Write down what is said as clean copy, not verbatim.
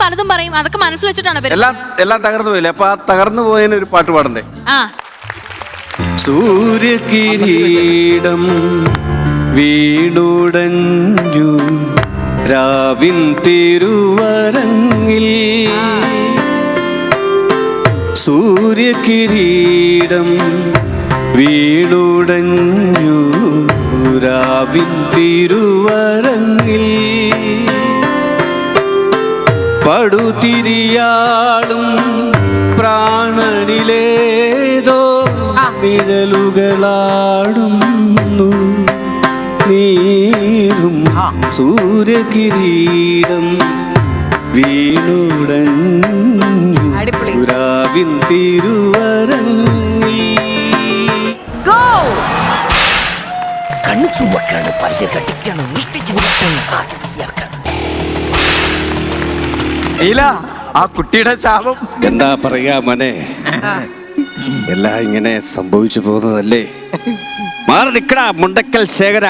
പലതും പറയും, അതൊക്കെ മനസ്സിൽ വെച്ചിട്ടാണ് എല്ലാം തകർന്നു പോയില്ലേ? അപ്പൊ ആ തകർന്നു പോയതിന് ഒരു പാട്ട് പാടണ്ടേ? ആ. സൂര്യകിരീടം വീണുടഞ്ഞു രാവിൻ തിരുവരങ്ങിൽ, സൂര്യകിരീടം വീണുടഞ്ഞു രാവിൻ തിരുവരങ്ങിൽ, പടുതിരിയാളും പ്രാണനിലേതോ നിഴലുകളാടുന്നു, നീരും സൂര്യകിരീടം വീണുടഞ്ഞു രാവിൻ തിരുവരങ്ങിൽ. കണ്ണു ചുവക്കാണ്, പല്ല് കടിക്കാണ്, മുഷ്ടി ചുവക്കാണ്, ആകെ വിയർക്കാണ്. ആ കുട്ടിയുടെ ശാപം എന്താ പറയാ മോനെ, എല്ലാം ഇങ്ങനെ സംഭവിച്ചു പോകുന്നതല്ലേ. മാറി നിക്കടാ മുണ്ടക്കൽ ശേഖര.